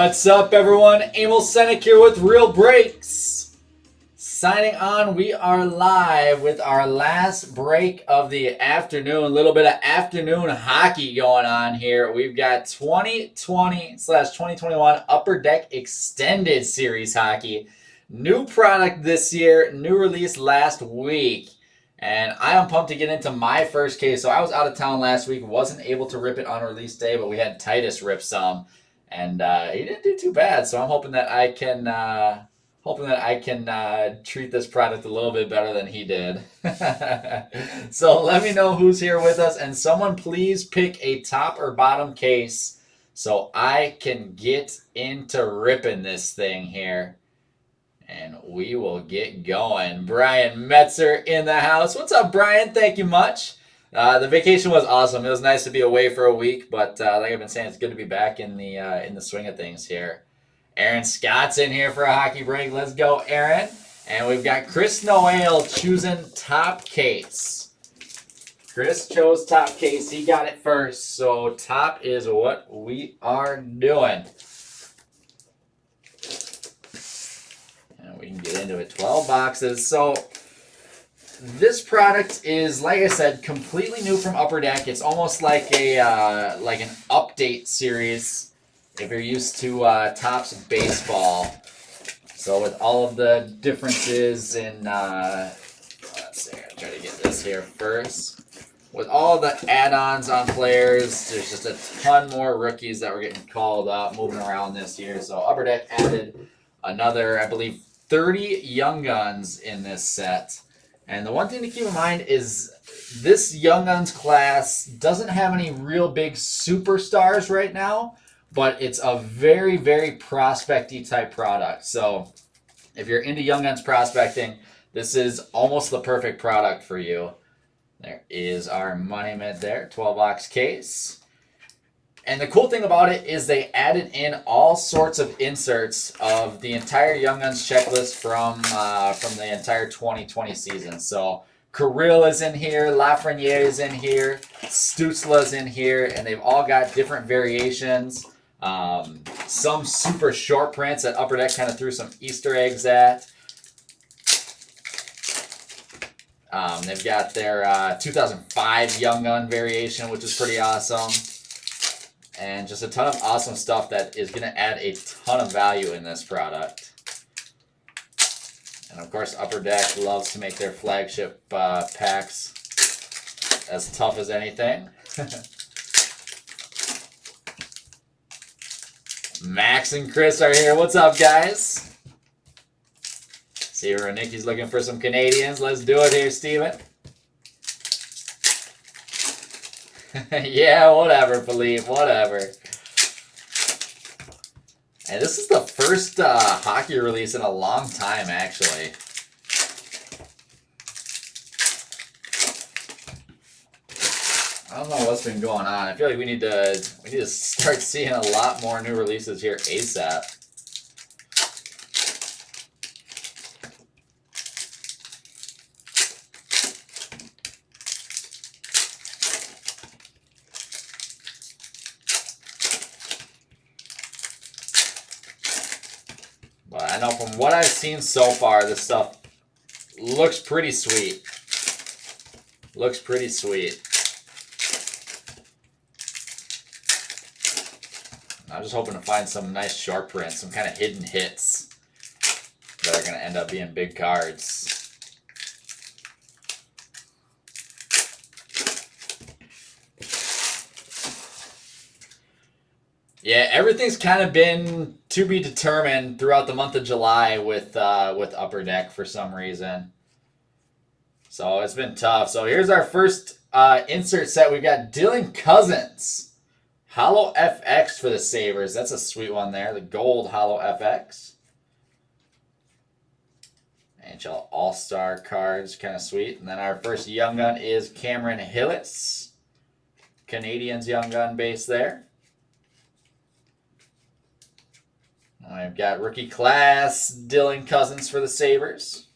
What's up, everyone? Emil Senek here with Real Breaks. Signing on, we are live with our last break of the afternoon. A little bit of afternoon hockey going on here. We've got 2020/2021 Upper Deck Extended Series hockey. New product this year, new release last week. And I am pumped to get into my first case. So I was out of town last week, wasn't able to rip it on release day, but we had Titus rip some. And he didn't do too bad, so I'm hoping that I can treat this product a little bit better than he did. So let me know who's here with us, and someone please pick a top or bottom case so I can get into ripping this thing here. And we will get going. Brian Metzer in the house. What's up, Brian? Thank you much. The vacation was awesome. It was nice to be away for a week, but like I've been saying, it's good to be back in the swing of things here. Aaron Scott's in here for a hockey break. Let's go, Aaron. And we've got Chris Noel choosing top case. Chris chose top case. He got it first, so top is what we are doing. And we can get into it. 12 boxes. So this product is, like I said, completely new from Upper Deck. It's almost like like an update series if you're used to Topps baseball. So with all of the differences in, let's see, I'll try to get this here first. With all the add-ons on players, there's just a ton more rookies that were getting called up, moving around this year. So Upper Deck added another, I believe, 30 Young Guns in this set. And the one thing to keep in mind is this Young Guns class doesn't have any real big superstars right now, but it's a very, very prospecty type product. So if you're into Young Guns prospecting, this is almost the perfect product for you. There is our Money Mid there, 12-box case. And the cool thing about it is they added in all sorts of inserts of the entire Young Guns checklist from the entire 2020 season. So Kirill is in here, Lafreniere is in here, Stützle's in here, and they've all got different variations. Some super short prints that Upper Deck kind of threw some Easter eggs at. They've got their 2005 Young Gun variation, which is pretty awesome. And just a ton of awesome stuff that is going to add a ton of value in this product. And of course, Upper Deck loves to make their flagship packs as tough as anything. Max and Chris are here. What's up, guys? See where Nikki's looking for some Canadians. Let's do it here, Steven. Yeah, whatever, Philippe, whatever. And this is the first hockey release in a long time, actually. I don't know what's been going on. I feel like we need to start seeing a lot more new releases here ASAP. But I know from what I've seen so far, this stuff looks pretty sweet. Looks pretty sweet. I'm just hoping to find some nice short prints, some kind of hidden hits that are going to end up being big cards. Yeah, everything's kind of been to be determined throughout the month of July with Upper Deck for some reason. So it's been tough. So here's our first insert set. We've got Dylan Cousins. Holo FX for the Sabres. That's a sweet one there. The gold Holo FX. NHL All-Star cards. Kind of sweet. And then our first Young Gun is Cameron Hillis. Canadians Young Gun base there. I've got rookie class, Dylan Cousins for the Sabres.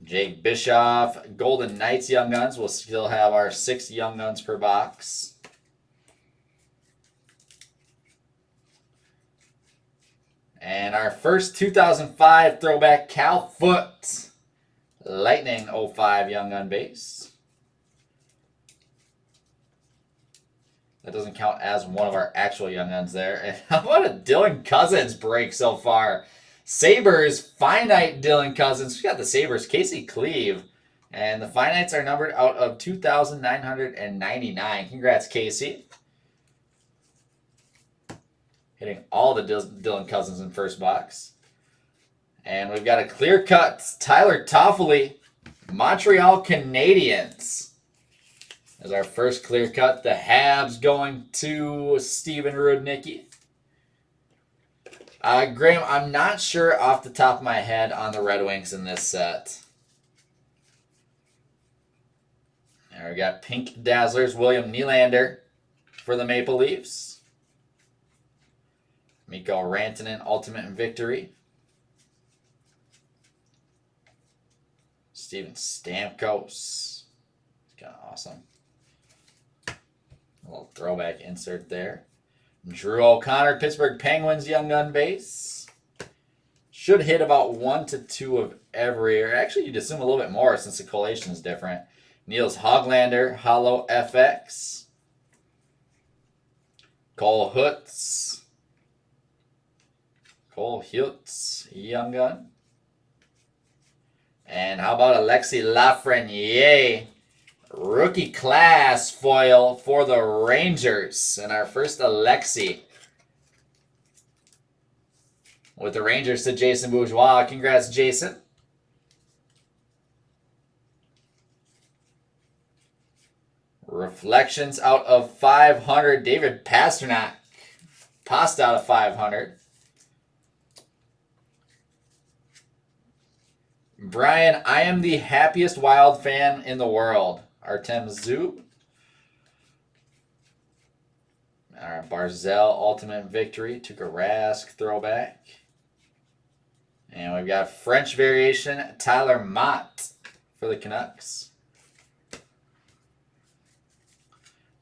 Jake Bischoff, Golden Knights Young Guns. We'll still have our 6 Young Guns per box. And our first 2005 throwback, Cal Foot. Lightning 05 Young Gun base. That doesn't count as one of our actual Young Guns there. And how about a Dylan Cousins break so far? Sabres, finite Dylan Cousins. We got the Sabres, Casey Cleve. And the finites are numbered out of 2,999. Congrats, Casey. Hitting all the Dylan Cousins in first box. And we've got a clear cut Tyler Toffoli, Montreal Canadiens. As our first clear cut, the Habs going to Steven Rudnicki. Graham, I'm not sure off the top of my head on the Red Wings in this set. And we got Pink Dazzlers, William Nylander for the Maple Leafs. Mikko Rantanen, Ultimate Victory. Steven Stamkos. It's kind of awesome. A little throwback insert there. Drew O'Connor, Pittsburgh Penguins Young Gun base. Should hit about 1 to 2 of every, or actually you'd assume a little bit more since the collation is different. Niels Hoglander, Hollow FX. Cole Hutz, Young Gun. And how about Alexis Lafreniere, rookie class foil for the Rangers. And our first Alexi with the Rangers to Jason Bourgeois. Congrats, Jason. Reflections out of 500. David Pastrnak. Pasta out of 500. Brian, I am the happiest Wild fan in the world. Artem Zub. Our Barzell Ultimate Victory. Tuukka Rask throwback. And we've got French variation, Tyler Mott for the Canucks.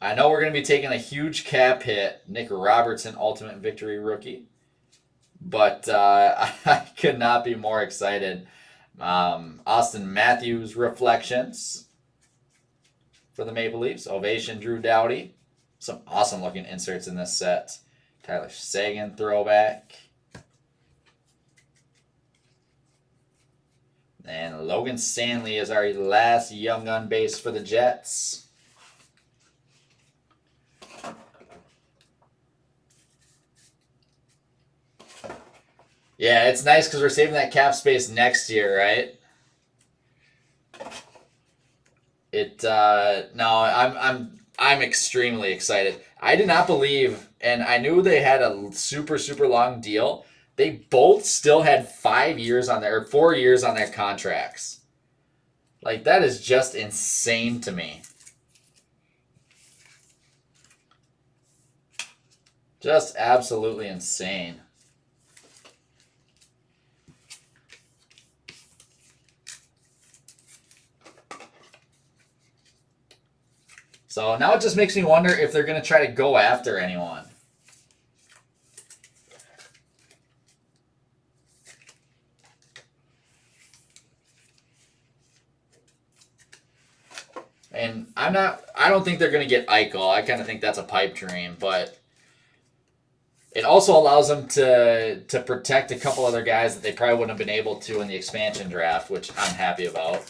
I know we're going to be taking a huge cap hit. Nick Robertson Ultimate Victory rookie. But I could not be more excited. Austin Matthews Reflections for the Maple Leafs. Ovation Drew Doughty. Some awesome looking inserts in this set. Tyler Seguin throwback. And Logan Stanley is our last Young Gun base for the Jets. Yeah, it's nice because we're saving that cap space next year, right? I'm extremely excited. I did not believe, and I knew they had a super long deal. They both still had 5 years on their, or 4 years on their contracts. Like, that is just insane to me. Just absolutely insane. So now it just makes me wonder if they're going to try to go after anyone. And I don't think they're going to get Eichel. I kind of think that's a pipe dream, but it also allows them to protect a couple other guys that they probably wouldn't have been able to in the expansion draft, which I'm happy about.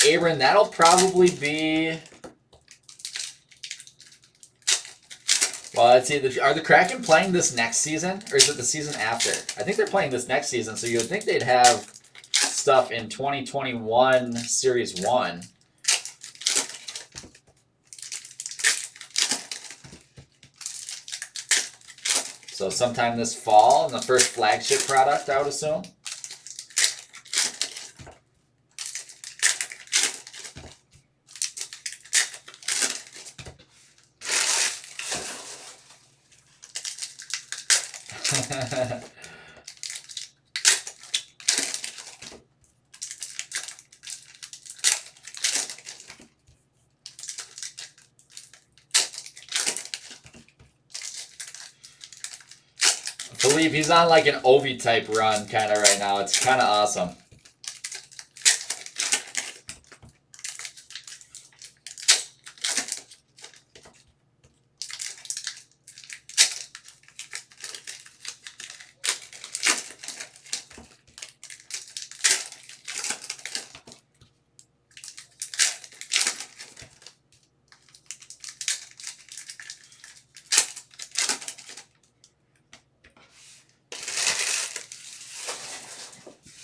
Aaron, that'll probably be... Well, let's see. Are the Kraken playing this next season, or is it the season after? I think they're playing this next season, so you would think they'd have stuff in 2021 Series 1. So sometime this fall, in the first flagship product, I would assume. I believe he's on like an Ovi type run kind of right now. It's kind of awesome.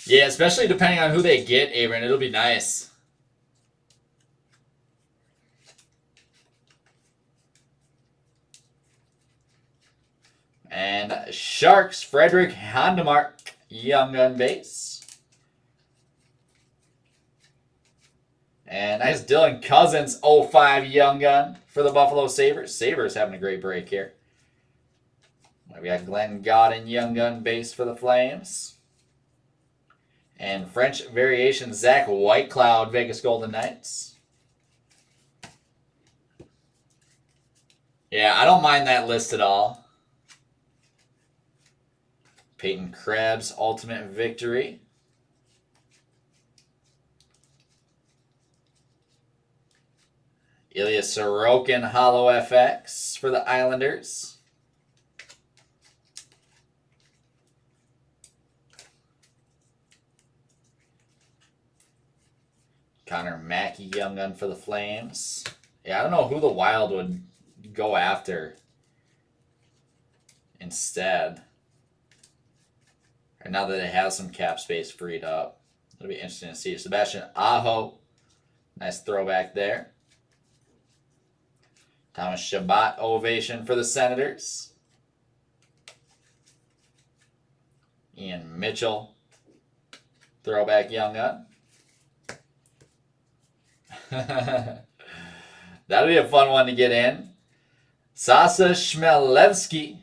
Yeah, especially depending on who they get, Abram, it'll be nice. And Sharks, Frederick Handemark, Young Gun base. And nice Dylan Cousins, 05 Young Gun for the Buffalo Sabres. Sabres having a great break here. We got Glenn Godden, Young Gun base for the Flames. And French variation, Zach Whitecloud, Vegas Golden Knights. Yeah, I don't mind that list at all. Peyton Krebs, Ultimate Victory. Ilya Sorokin, Hollow FX for the Islanders. Connor Mackey, Young Gun for the Flames. Yeah, I don't know who the Wild would go after instead. Right now that they have some cap space freed up. It'll be interesting to see. Sebastian Aho. Nice throwback there. Thomas Chabot, Ovation for the Senators. Ian Mitchell. Throwback Young Gun. That'll be a fun one to get in. Sasa Chmelevski.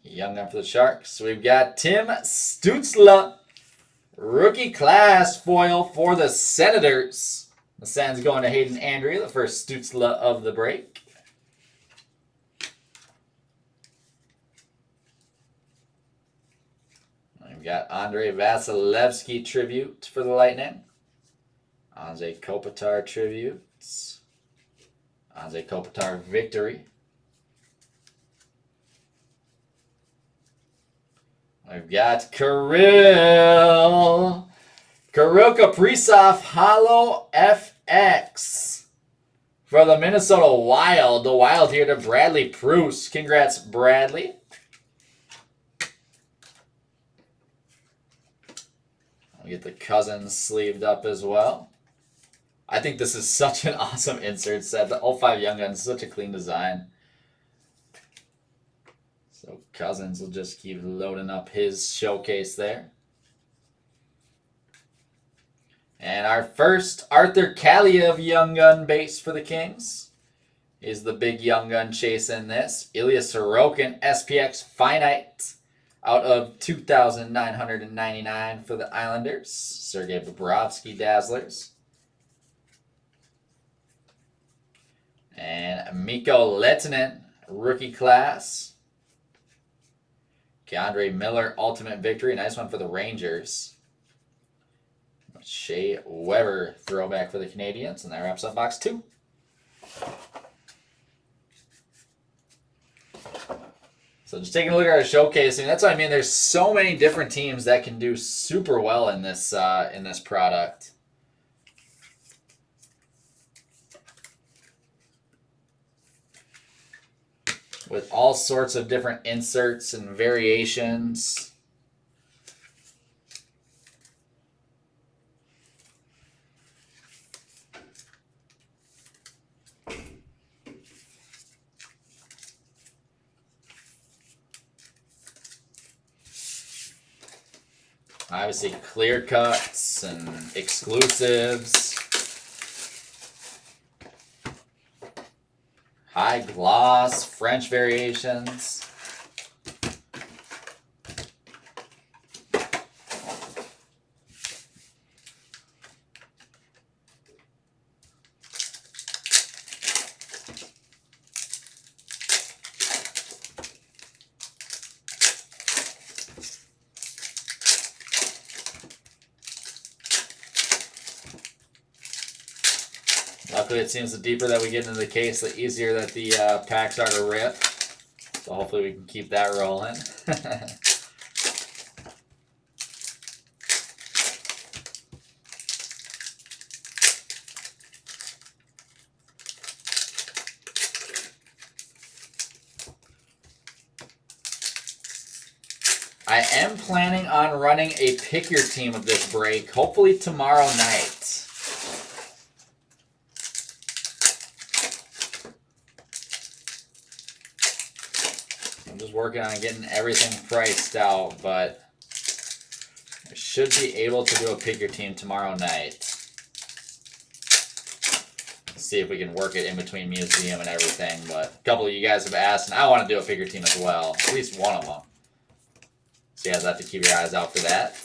Young Gun for the Sharks. We've got Tim Stützle. Rookie class foil for the Senators. The Sens going to Hayden Andrea, the first Stützle of the break. We've got Andrei Vasilevsky tribute for the Lightning. Anze Kopitar tributes. Anze Kopitar victory. We've got Kirill Kaprizov Hollow FX for the Minnesota Wild. The Wild here to Bradley Proust. Congrats, Bradley. We'll get the Cousins sleeved up as well. I think this is such an awesome insert set. The 05 Young Gun is such a clean design. So Cousins will just keep loading up his showcase there. And our first Arthur Kaliev Young Gun base for the Kings is the big Young Gun chasing this. Ilya Sorokin SPX Finite out of 2,999 for the Islanders. Sergei Bobrovsky Dazzlers. And Mikko Lehtinen, rookie class. Keandre Miller, Ultimate Victory. Nice one for the Rangers. Shea Weber, throwback for the Canadians. And that wraps up box 2. So just taking a look at our showcasing. That's what I mean. There's so many different teams that can do super well in this product. With all sorts of different inserts and variations. Obviously clear cuts and exclusives. High gloss, French variations. Luckily, it seems the deeper that we get into the case, the easier that the packs are to rip. So hopefully we can keep that rolling. I am planning on running a pick your team of this break, hopefully tomorrow night. I'm just working on getting everything priced out, but I should be able to do a pick your team tomorrow night. See if we can work it in between museum and everything, but a couple of you guys have asked, and I want to do a pick your team as well, at least one of them. So you guys have to keep your eyes out for that.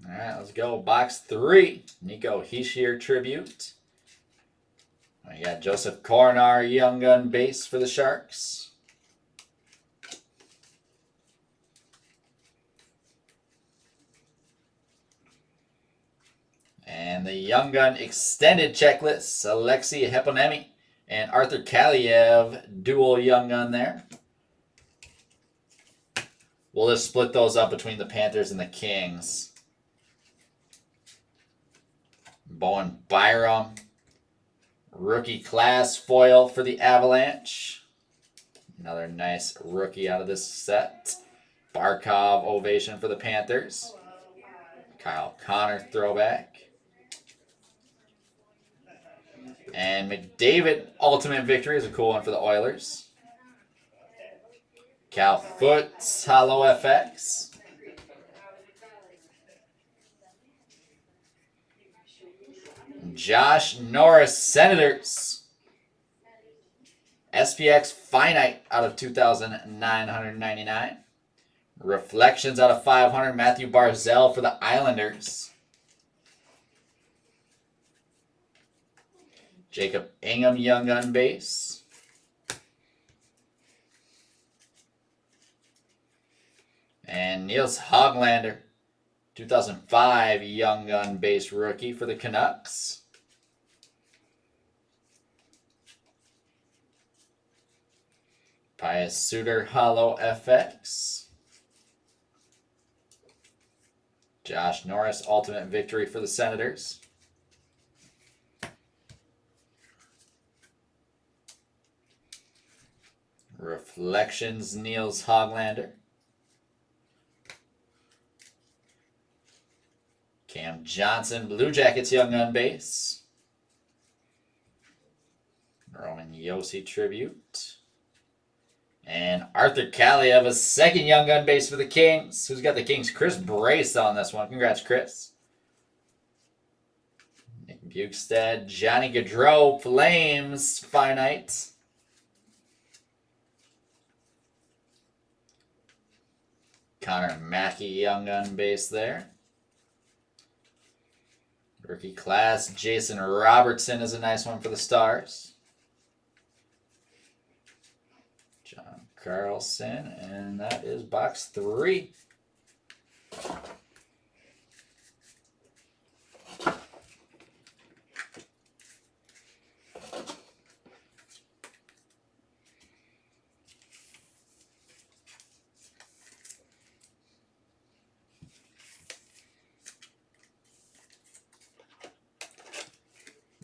Alright, let's go. Box 3. Nico Hischier Tribute. We got Joseph Coronar Young Gun base for the Sharks. And the Young Gun extended checklist, Alexei Heponemi and Arthur Kaliev dual Young Gun there. We'll just split those up between the Panthers and the Kings. Bowen Byram, rookie class foil for the Avalanche. Another nice rookie out of this set. Barkov ovation for the Panthers. Kyle Connor throwback. And McDavid Ultimate Victory is a cool one for the Oilers. Cal Foots Hollow FX. Josh Norris Senators. SPX Finite out of 2,999. Reflections out of 500. Matthew Barzal for the Islanders. Jacob Ingham Young Gun base. And Niels Hoglander, 2005 Young Gun base rookie for the Canucks. Pius Suter Hollow FX. Josh Norris Ultimate Victory for the Senators. Reflections Niels Hoglander. Cam Johnson Blue Jackets Young Gun base. Roman Josi Tribute. And Arthur Kaliev, a second Young Gun base for the Kings. Who's got the Kings? Chris Brace on this one. Congrats, Chris. Nick Bukestad, Johnny Gaudreau, Flames, Finite. Connor Mackey, Young Gun base there. Rookie class, Jason Robertson is a nice one for the Stars. John Carlson, and that is box 3.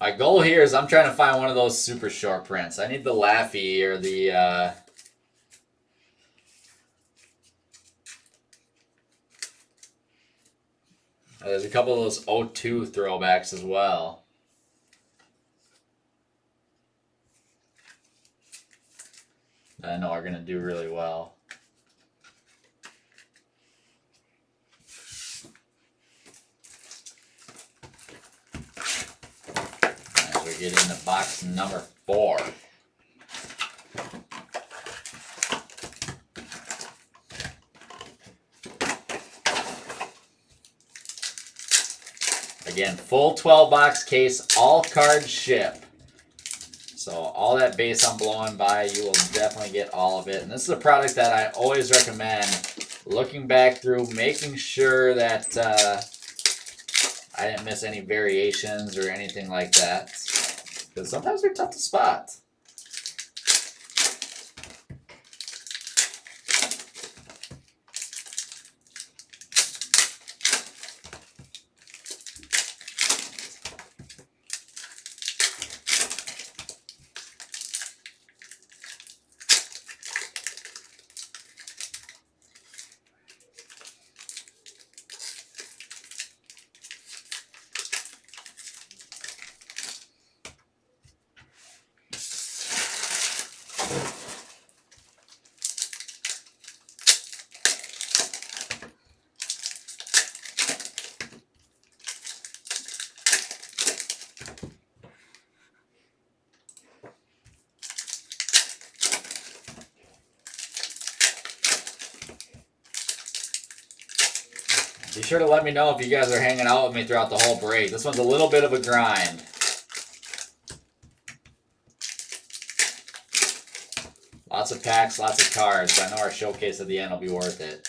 My goal here is I'm trying to find one of those super short prints. I need the Laffy or the there's a couple of those 02 throwbacks as well. I know are going to do really well. As we get into box number 4. Again, full 12-box case, all cards ship. So all that base I'm blowing by, you will definitely get all of it. And this is a product that I always recommend looking back through, making sure that I didn't miss any variations or anything like that. Because sometimes they're tough to spot. Be sure to let me know if you guys are hanging out with me throughout the whole break. This one's a little bit of a grind. Lots of packs, lots of cards. I know our showcase at the end will be worth it.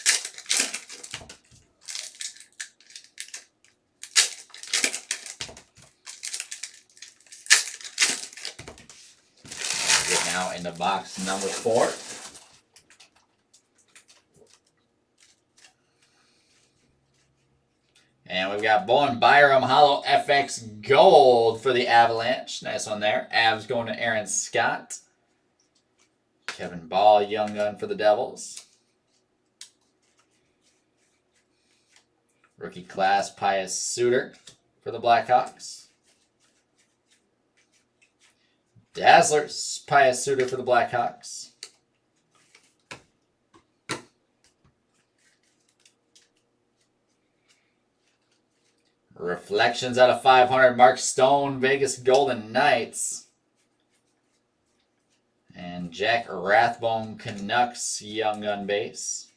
Get now into box number 4. And we've got Bowen Byram Holo FX Gold for the Avalanche. Nice one there. Avs going to Aaron Scott. Kevin Ball, Young Gun for the Devils. Rookie class, Pius Suter for the Blackhawks. Dazzlers, Pius Suter for the Blackhawks. Reflections out of 500, Mark Stone, Vegas Golden Knights. And Jack Rathbone, Canucks, Young Gun base.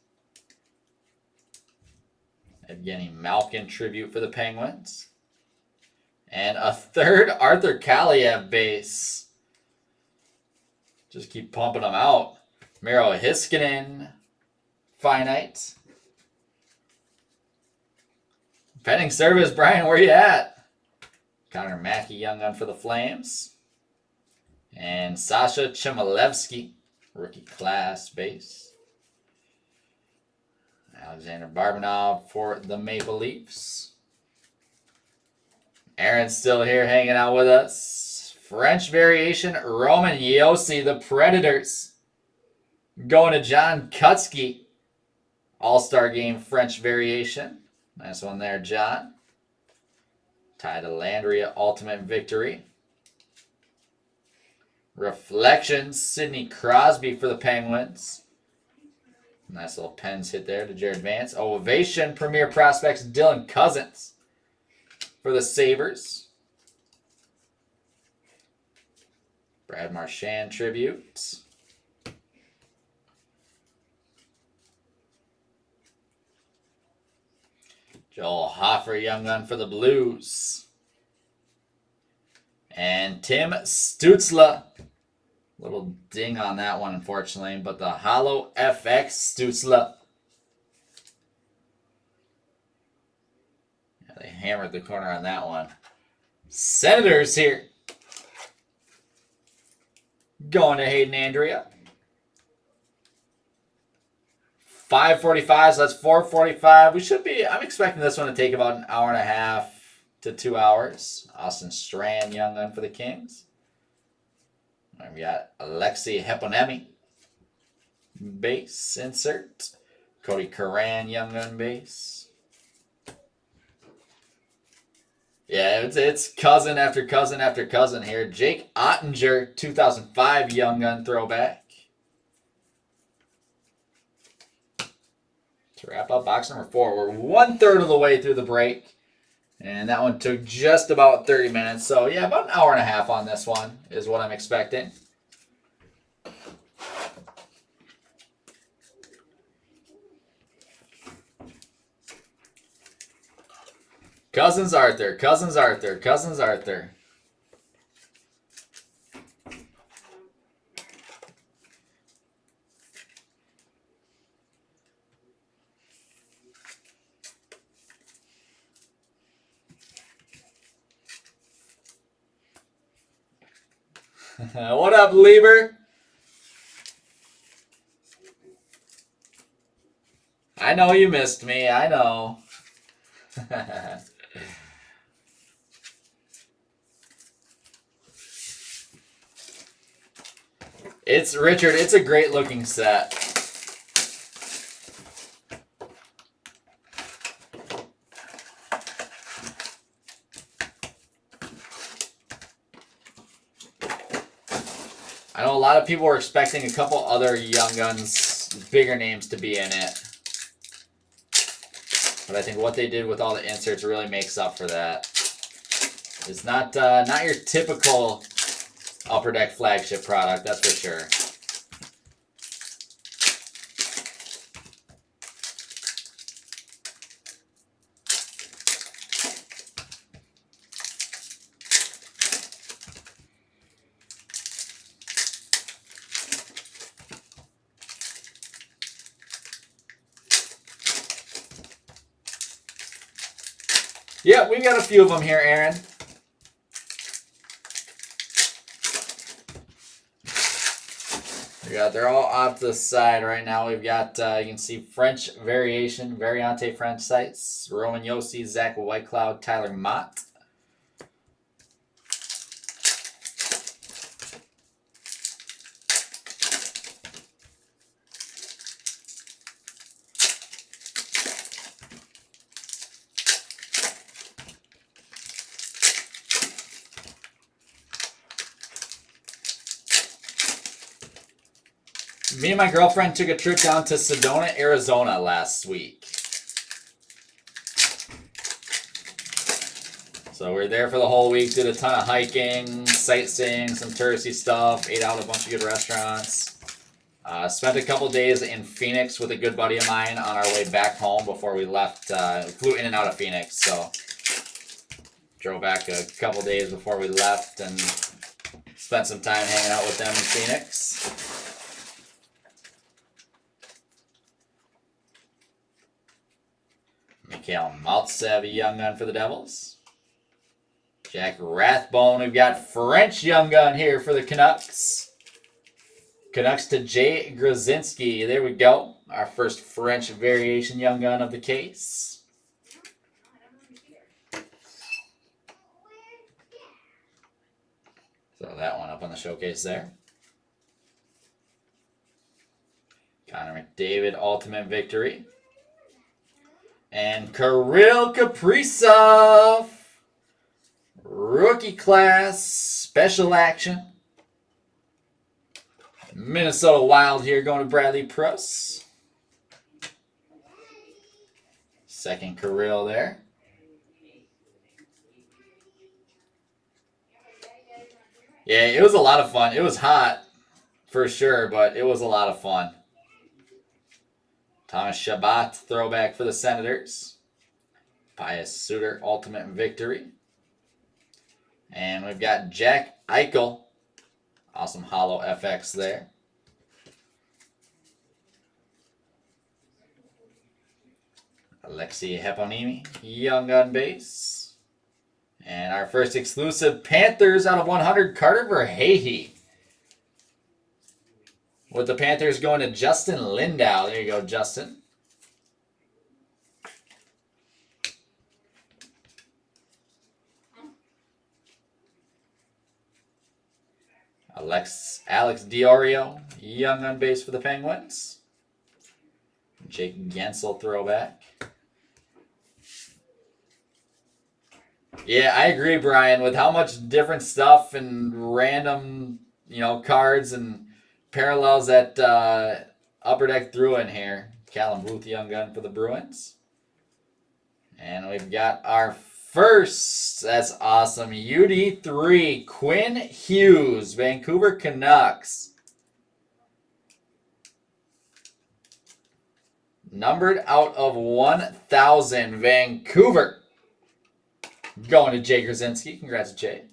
Evgeny Malkin tribute for the Penguins. And a third Arthur Kaliev base. Just keep pumping them out. Miro Heiskanen, finite. Pending service, Brian, where you at? Connor Mackey, Young Gun for the Flames. And Sasha Chmelevski, rookie class base. Alexander Barbanov for the Maple Leafs. Aaron's still here hanging out with us. French variation, Roman Josi, the Predators. Going to John Kutsky. All-Star Game French variation. Nice one there, John. Ty Dellandrea, Ultimate Victory. Reflections, Sidney Crosby for the Penguins. Nice little Pens hit there to Jared Vance. Ovation, Premier Prospects, Dylan Cousins for the Sabres. Brad Marchand tribute. Joel Hofer, Young Gun for the Blues. And Tim Stützle. Little ding on that one, unfortunately. But the Holo FX Stützle. Yeah, they hammered the corner on that one. Senators here. Going to Hayden Andrea. 5:45, so that's 4:45. We should be, I'm expecting this one to take about an hour and a half to 2 hours. Austin Strand, Young Gun for the Kings. And we got Alexei Heponemi, base insert. Cody Curran, Young Gun base. Yeah, it's cousin after cousin after cousin here. Jake Ottinger, 2005 Young Gun throwback. To wrap up box number 4, we're 1/3 of the way through the break. And that one took just about 30 minutes. So, yeah, about an hour and a half on this one is what I'm expecting. Cousins Arthur, Cousins Arthur, Cousins Arthur. What up, Lieber? I know you missed me. I know. It's Richard. It's a great looking set. I know a lot of people were expecting a couple other Young Guns, bigger names to be in it. But I think what they did with all the inserts really makes up for that. It's not your typical Upper Deck flagship product, that's for sure. Yeah, we got a few of them here, Aaron. They're all off to the side right now. We've got, you can see French Variation, Variante French sites, Roman Yossi, Zach Whitecloud, Tyler Mott. Me and my girlfriend took a trip down to Sedona, Arizona last week. So we were there for the whole week, did a ton of hiking, sightseeing, some touristy stuff, ate out at a bunch of good restaurants. Spent a couple days in Phoenix with a good buddy of mine on our way back home before we left. Flew in and out of Phoenix, so drove back a couple days before we left and spent some time hanging out with them in Phoenix. Mikhail Maltsev, Young Gun for the Devils. Jack Rathbone. We've got French Young Gun here for the Canucks. Canucks to Jay Grzinski. There we go. Our first French Variation Young Gun of the case. Throw that one up on the showcase there. Connor McDavid Ultimate Victory. And Kirill Kaprizov, rookie class, special action. Minnesota Wild here going to Bradley Pruss. Second Kirill there. Yeah, it was a lot of fun. It was hot for sure, but it was a lot of fun. Thomas Chabot, throwback for the Senators. Pius Suter, Ultimate Victory. And we've got Jack Eichel. Awesome Holo FX there. Alexei Heponiemi, Young Gun base. And our first exclusive Panthers out of 100, Carter Verhaeghe. With the Panthers going to Justin Lindau. There you go, Justin. Alex Diorio, Young on base for the Penguins. Jake Gensel throwback. Yeah, I agree, Brian, with how much different stuff and random, cards and parallels that Upper Deck threw in here. Callum Booth Young Gun for the Bruins. And we've got our first, that's awesome, UD3, Quinn Hughes, Vancouver Canucks. Numbered out of 1,000, Vancouver. Going to Jay Grzinski. Congrats, Jay.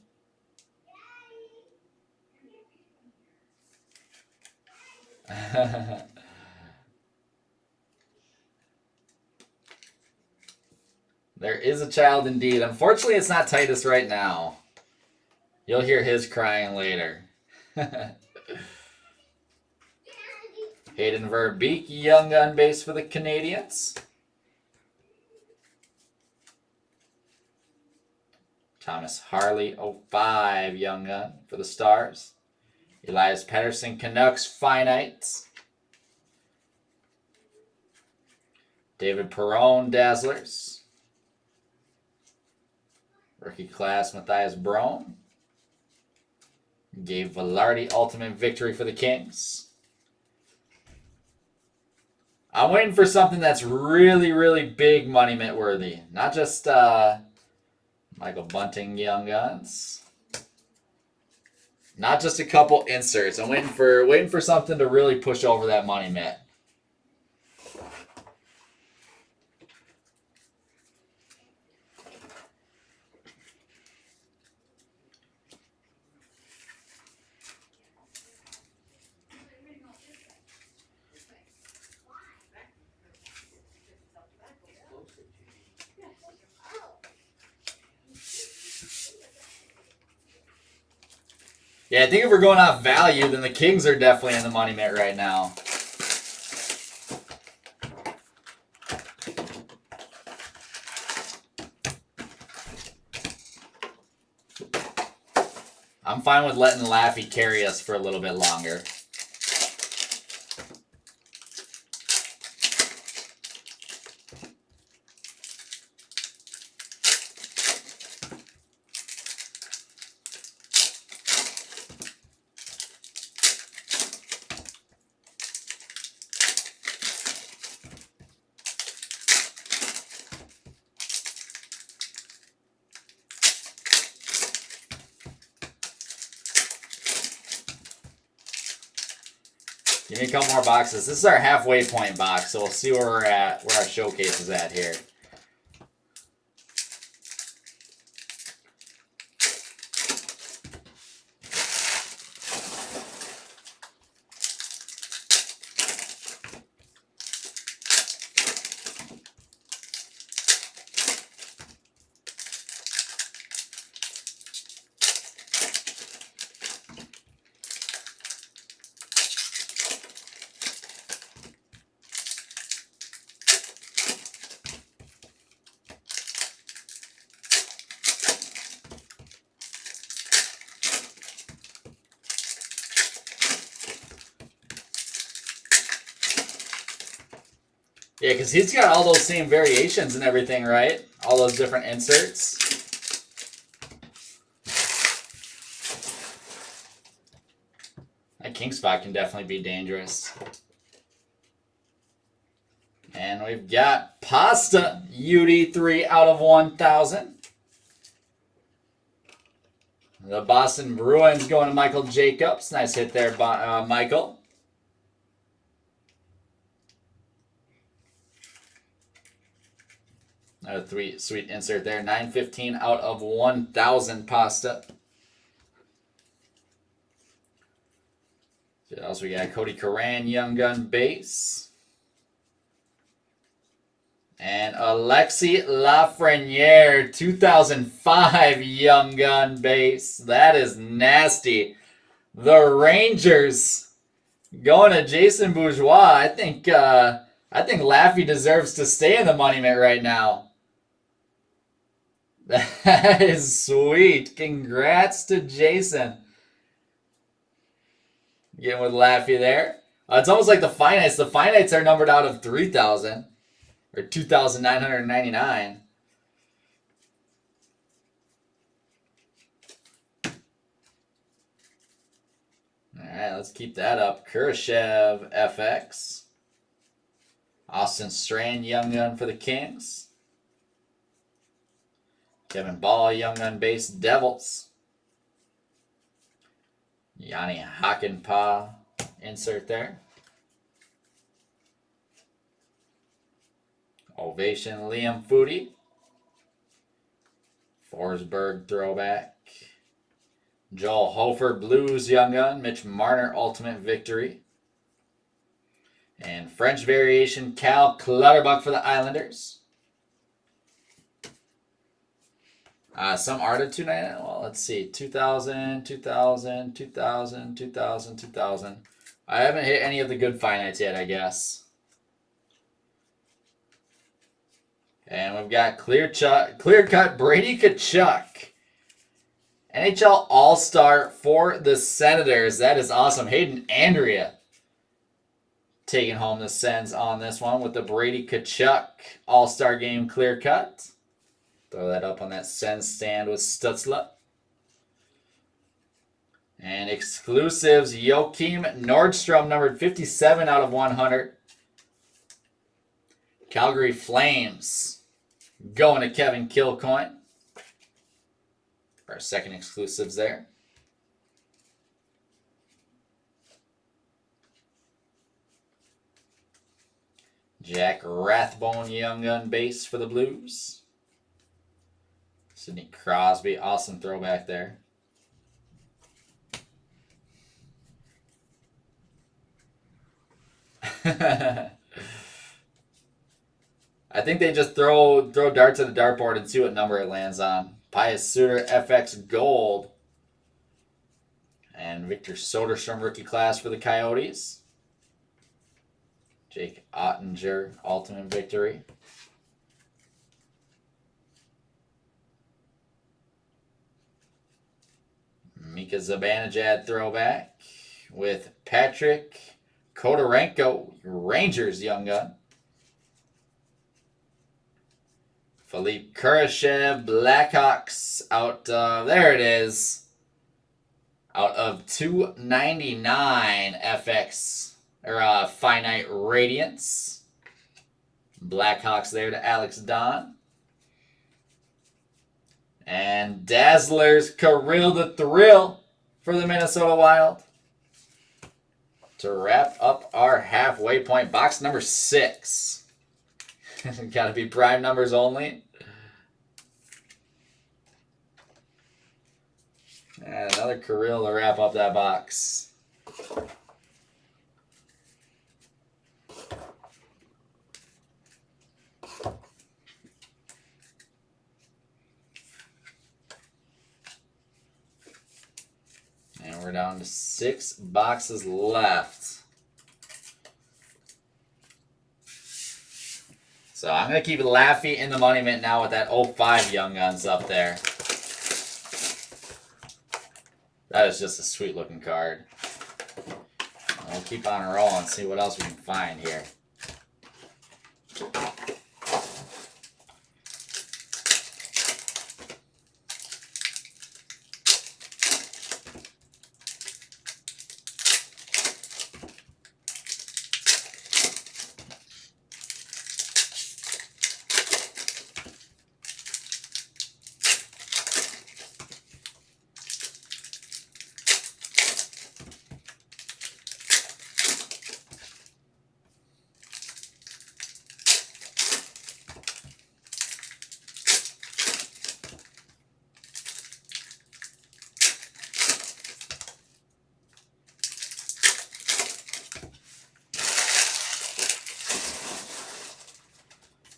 There is a child indeed. Unfortunately, it's not Titus right now. You'll hear his crying later. Hayden Verbeek, Young Gun base for the Canadiens. Thomas Harley, 05, Young Gun for the Stars. Elias Pettersson, Canucks, Finites. David Perron, Dazzlers. Rookie class, Matthias Brome. Gabe Velarde, Ultimate Victory for the Kings. I'm waiting for something that's really, really big money mint worthy. Not just Michael Bunting Young Guns. Not just a couple inserts. I'm waiting for something to really push over that money mint. Yeah, I think if we're going off value, then the Kings are definitely in the money mint right now. I'm fine with letting Laffy carry us for a little bit longer. Give me a couple more boxes. This is our halfway point box, so we'll see where we're at, where our showcase is at here. Yeah, because he's got all those same variations and everything, right? All those different inserts. That king spot can definitely be dangerous. And we've got Pasta, UD3 out of 1,000. The Boston Bruins going to Michael Jacobs. Nice hit there, Michael. Another sweet insert there. 915 out of 1,000 Pasta. So also we got Cody Curran, Young Gun base. And Alexi Lafreniere, 2005 Young Gun base. That is nasty. The Rangers going to Jason Bourgeois. I think Laffy deserves to stay in the money mint right now. That is sweet. Congrats to Jason. Getting with Laffy there. It's almost like the Finites. The Finites are numbered out of 3,000. Or 2,999. Alright, let's keep that up. Kurashev FX. Austin Strand, Young Gun for the Kings. Kevin Ball, Young Gun base, Devils. Yanni Hakanpää, insert there. Ovation, Liam Foudy. Forsberg, throwback. Joel Hofer, Blues, Young Gun. Mitch Marner, Ultimate Victory. And French variation, Cal Clutterbuck for the Islanders. Some art of 299. Well, let's see. 2000, 2000, 2000, 2000, 2000. I haven't hit any of the good finites yet, I guess. And we've got clear cut Brady Tkachuk. NHL All-Star for the Senators. That is awesome. Hayden Andrea taking home the Sens on this one with the Brady Tkachuk All-Star Game clear cut. Throw that up on that Sens stand with Stutzla. And exclusives, Joachim Nordstrom, numbered 57 out of 100. Calgary Flames, going to Kevin Kilcoyne. Our second exclusives there. Jack Rathbone, Young Gun base for the Blues. Sidney Crosby, awesome throwback there. I think they just throw darts at the dartboard and see what number it lands on. Pius Suter, FX Gold. And Victor Soderstrom, rookie class for the Coyotes. Jake Ottinger, Ultimate Victory. Mika Zibanejad throwback with Patrick Kodorenko, Rangers Young Gun. Philippe Kurashev, Blackhawks out of, there it is, out of 299 FX, or Finite Radiance. Blackhawks there to Alex Don. And Dazzlers, Kirill the Thrill for the Minnesota Wild. To wrap up our halfway point, box number 6. Got to be prime numbers only. And another Kirill to wrap up that box. And we're down to 6 boxes left. So I'm going to keep Laffy in the money mint now with that 05 Young Guns up there. That is just a sweet looking card. We'll keep on rolling and see what else we can find here.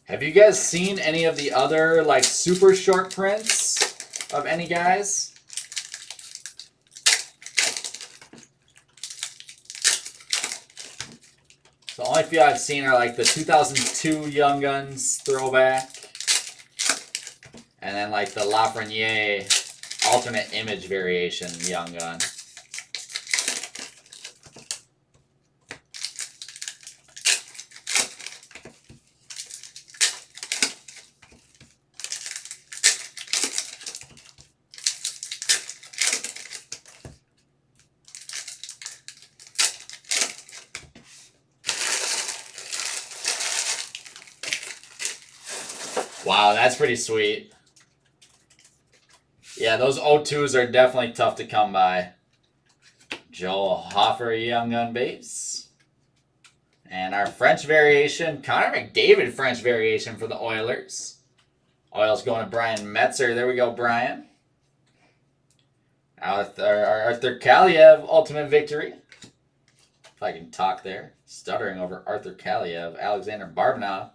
Have you guys seen any of the other, like, super short prints of any guys? The only few I've seen are, like, the 2002 Young Guns throwback. And then, like, the Lafreniere alternate image variation Young Gun. Wow, that's pretty sweet. Yeah, those O2s are definitely tough to come by. Joel Hoffer, Young Gun base. And our French variation, Connor McDavid French variation for the Oilers. Oil's going to Brian Metzer. There we go, Brian. Arthur Kaliev, Ultimate Victory. If I can talk there. Stuttering over Arthur Kaliev. Alexander Barbnov.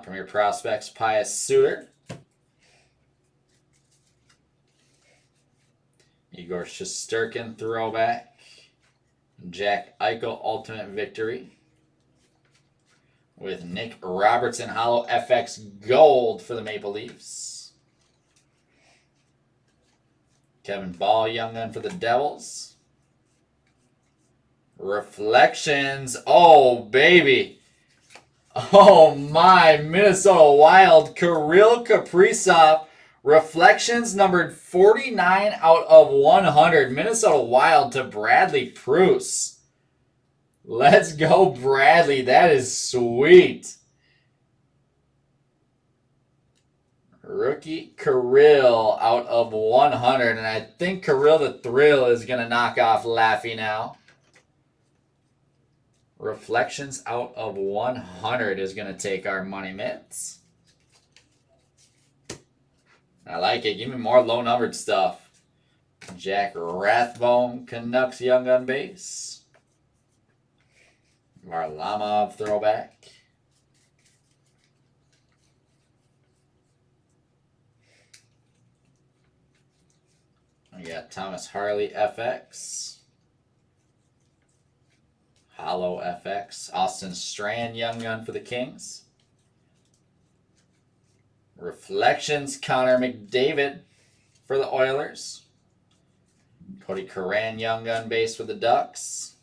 Premier Prospects, Pius Suter. Igor Shesterkin, throwback. Jack Eichel, Ultimate Victory. With Nick Robertson, Hollow FX Gold for the Maple Leafs. Kevin Ball, Young Gun for the Devils. Reflections. Oh, baby. Oh, my. Minnesota Wild. Kirill Kaprizov. Reflections numbered 49 out of 100. Minnesota Wild to Bradley Pruce. Let's go, Bradley. That is sweet. Rookie Kirill out of 100. And I think Kirill the Thrill is going to knock off Laffy now. Reflections out of 100 is going to take our money mitts. I like it. Give me more low-numbered stuff. Jack Rathbone, Canucks Young Gun base. Varlamov throwback. We got Thomas Harley FX. Hollow FX. Austin Strand Young Gun for the Kings. Reflections, Connor McDavid for the Oilers. Cody Curran Young Gun base for the Ducks.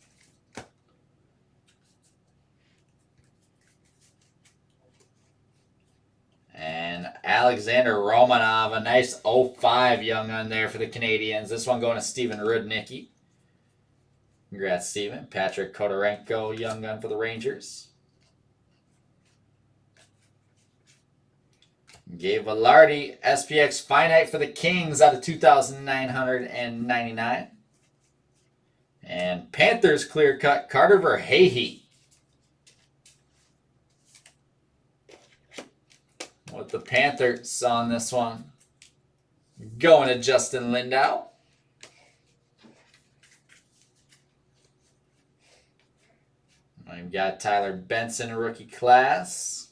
And Alexander Romanov, a nice 05 Young Gun there for the Canadians. This one going to Steven Rudnicki. Congrats, Steven. Patrick Kodorenko Young Gun for the Rangers. Gabe Velarde, SPX Finite for the Kings out of 2,999. And Panthers clear cut, Carter Verhaeghe. With the Panthers on this one. Going to Justin Lindau. I've got Tyler Benson, rookie class.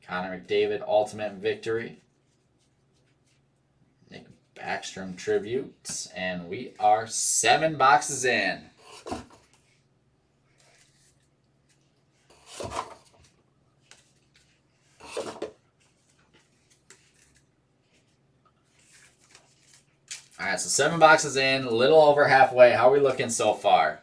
Connor McDavid, Ultimate Victory. Nick Backstrom Tribute. And we are 7 boxes in. All right, so 7 boxes in, a little over halfway. How are we looking so far?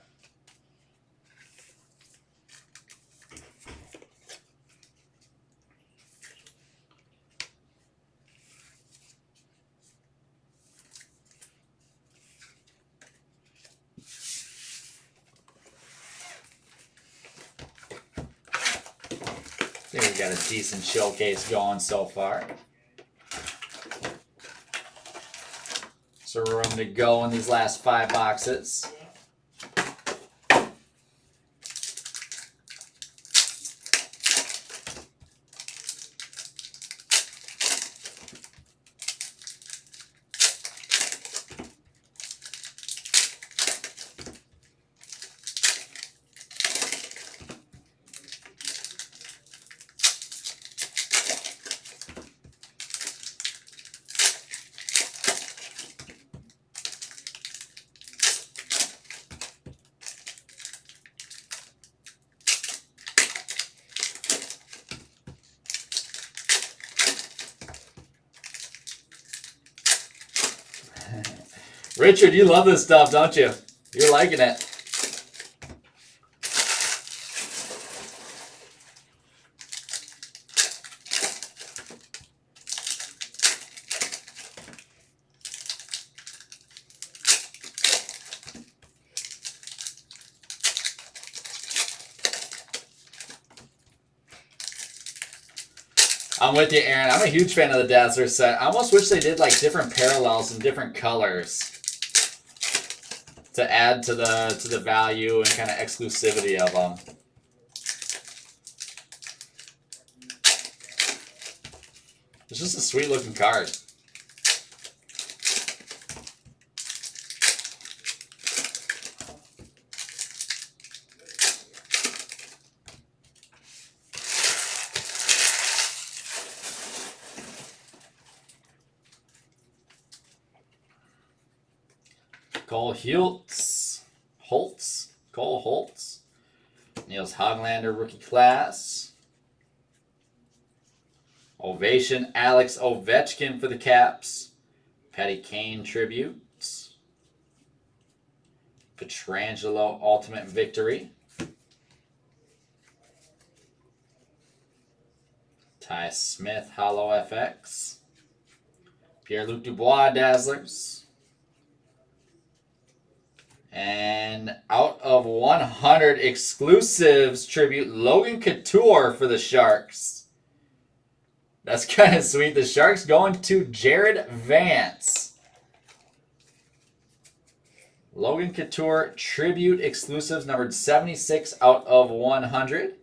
I think we got a decent showcase going so far. So room to go in these last 5 boxes. Richard, you love this stuff, don't you? You're liking it. I'm with you, Aaron. I'm a huge fan of the Dazzler set. I almost wish they did like different parallels and different colors to add to the value and kind of exclusivity of them. It's just a sweet looking card. Cole Holtz, Niels Hoglander rookie class. Ovation, Alex Ovechkin for the Caps. Patty Kane tributes. Pietrangelo ultimate victory. Ty Smith Hollow FX. Pierre-Luc Dubois Dazzlers. And out of 100 exclusives tribute, Logan Couture for the Sharks. That's kind of sweet. The Sharks going to Jared Vance. Logan Couture tribute exclusives numbered 76 out of 100.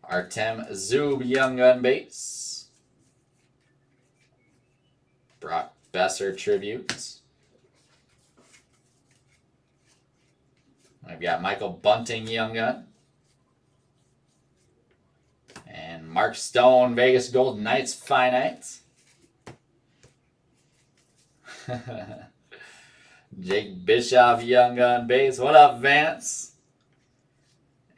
Artem Zub Young Gun base. Brock Besser tributes. I've got Michael Bunting Young Gun. And Mark Stone Vegas Golden Knights Finite. Jake Bischoff Young Gun base. What up, Vance?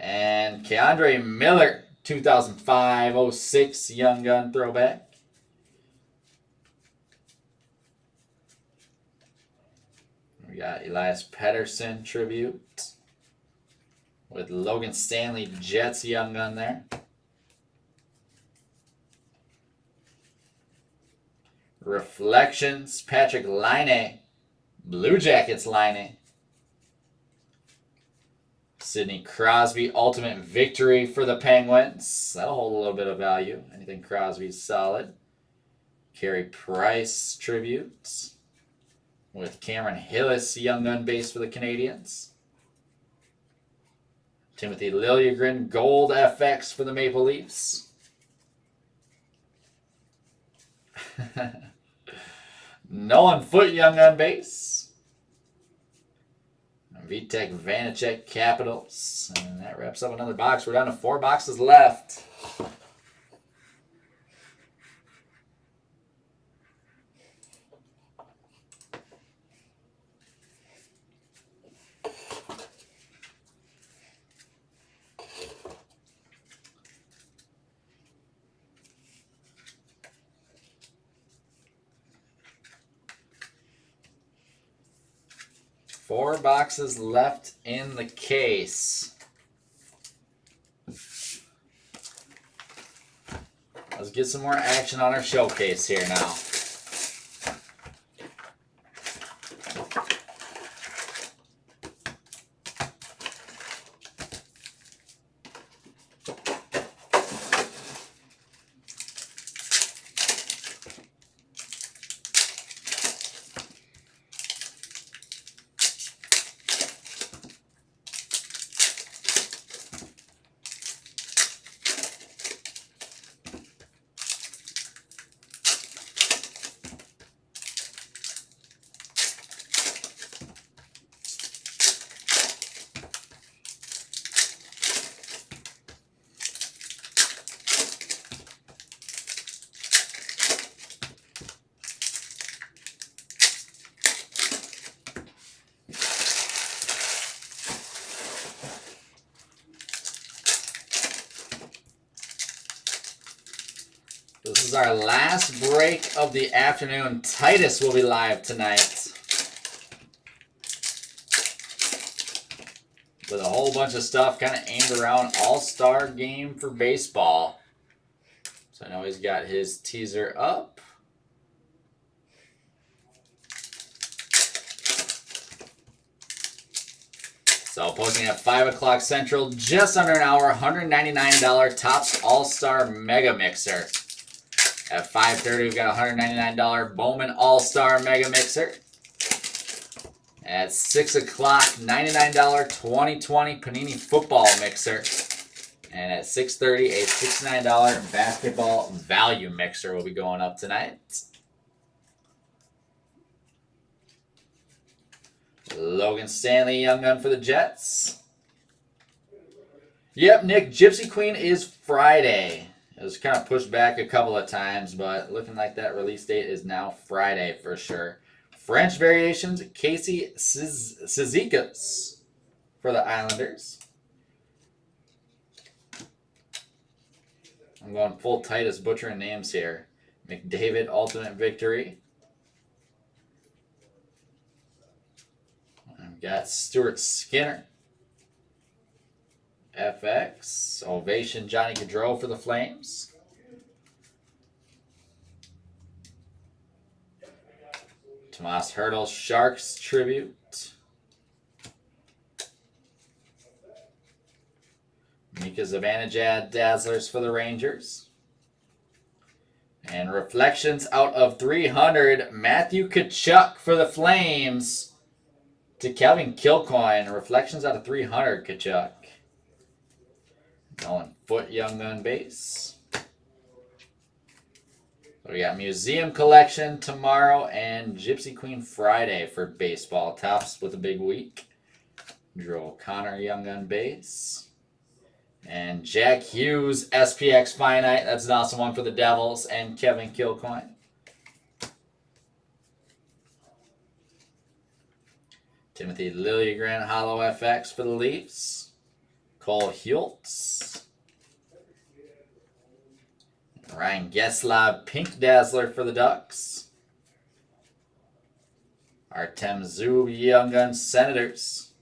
And Keandre Miller 2005-06 Young Gun throwback. We got Elias Pettersson tribute with Logan Stanley Jets Young Gun there. Reflections, Patrick Laine, Blue Jackets Laine. Sidney Crosby ultimate victory for the Penguins. That'll hold a little bit of value. Anything Crosby's solid. Carey Price tributes with Cameron Hillis Young Gun base for the Canadiens. Timothy Liljegren Gold FX for the Maple Leafs. Nolan Foote Young Gun base. Vitek Vanacek Capitals. And that wraps up another box. We're down to 4 boxes left. Four boxes left in the case. Let's get some more action on our showcase here now. This is our last break of the afternoon. Titus will be live tonight with a whole bunch of stuff kind of aimed around All-Star Game for baseball. So I know he's got his teaser up. So posting at 5 o'clock Central, just under an hour, $199 Topps All-Star Mega Mixer. At 5:30, we've got a $199 Bowman All-Star Mega Mixer. At 6 o'clock, $99 2020 Panini Football Mixer. And at 6:30, a $69 Basketball Value Mixer will be going up tonight. Logan Stanley, Young Gun for the Jets. Yep, Nick, Gypsy Queen is Friday. It was kind of pushed back a couple of times, but looking like that release date is now Friday for sure. French Variations, Casey Cizikas for the Islanders. I'm going full Titus butchering names here. McDavid, Ultimate Victory. I've got Stuart Skinner. FX. Ovation, Johnny Gaudreau for the Flames. Tomas Hertl, Sharks Tribute. Mika Zibanejad, Dazzlers for the Rangers. And Reflections out of 300, Matthew Tkachuk for the Flames. To Calvin Kilcoyne, Reflections out of 300, Tkachuk. Going Foot Young Gun base. So we got Museum Collection tomorrow and Gypsy Queen Friday for baseball. Topps with a big week. Drew O'Connor Young Gun base. And Jack Hughes SPX Finite. That's an awesome one for the Devils and Kevin Kilcoyne. Timothy Liljegren Hollow FX for the Leafs. Cole Hultz. Ryan Getzlaf Pink Dazzler for the Ducks. Artem Zub Young Gun Senators.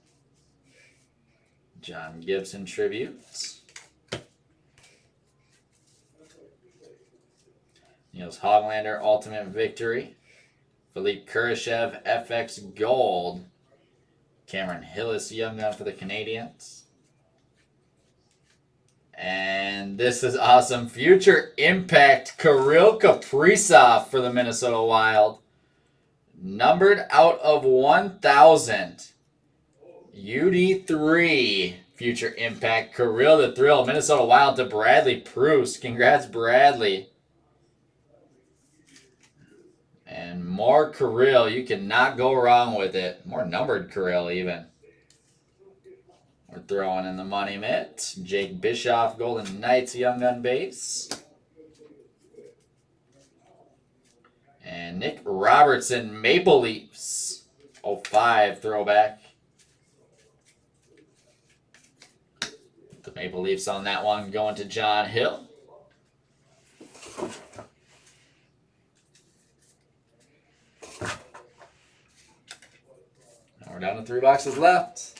John Gibson Tributes. Niels Hoglander Ultimate Victory. Philippe Kurashev FX Gold. Cameron Hillis Young Gun for the Canadiens. And this is awesome. Future Impact Kirill Kaprizov for the Minnesota Wild. Numbered out of 1,000. UD3 Future Impact Kirill the Thrill. Minnesota Wild to Bradley Proust. Congrats, Bradley. And more Kirill. You cannot go wrong with it. More numbered Kirill even. We're throwing in the money mitt. Jake Bischoff, Golden Knights Young Gun base. And Nick Robertson, Maple Leafs. 05 throwback. The Maple Leafs on that one going to John Hill. Now we're down to 3 boxes left.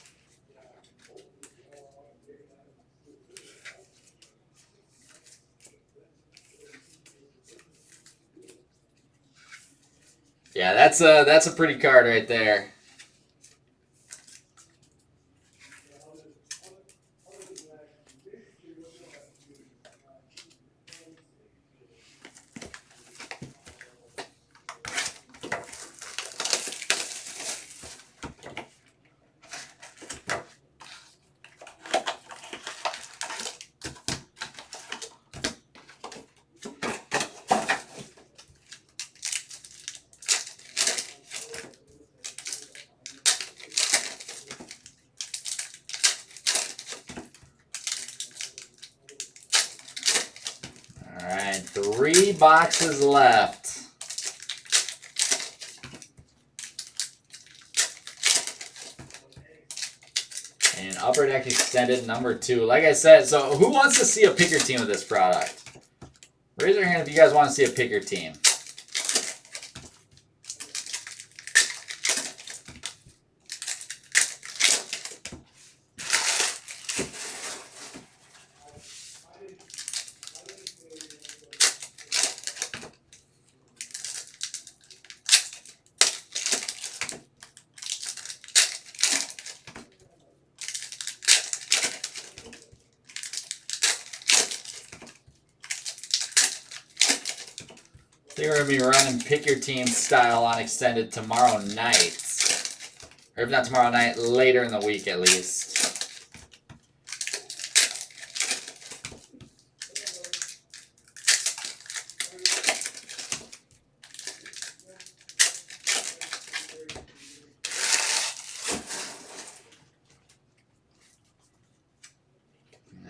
Yeah, that's a pretty card right there. All right, 3 boxes left. And Upper Deck Extended number 2. Like I said, so who wants to see a picker team of this product? Raise your hand if you guys want to see a picker team. think we're going to be running Pick Your Team style on Extended tomorrow night. Or if not tomorrow night, later in the week at least.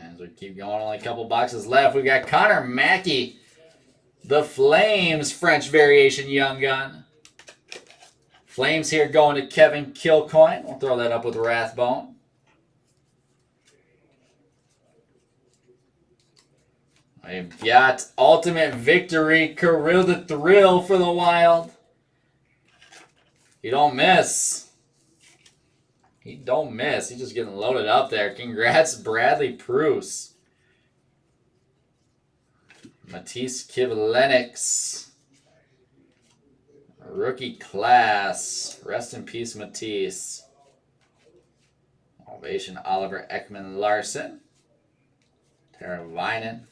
As we keep going, only a couple boxes left. We got Connor Mackey, the Flames French variation Young Gun. Flames here going to Kevin Kilcoyne. We'll throw that up with Rathbone. We've got Ultimate Victory, Kirill the Thrill for the Wild. He don't miss. He don't miss. He's just getting loaded up there. Congrats, Bradley Pruce. Matisse Kivlenix. Rookie class. Rest in peace, Matisse. Ovation, Oliver Ekman Larson. Tara Vinen.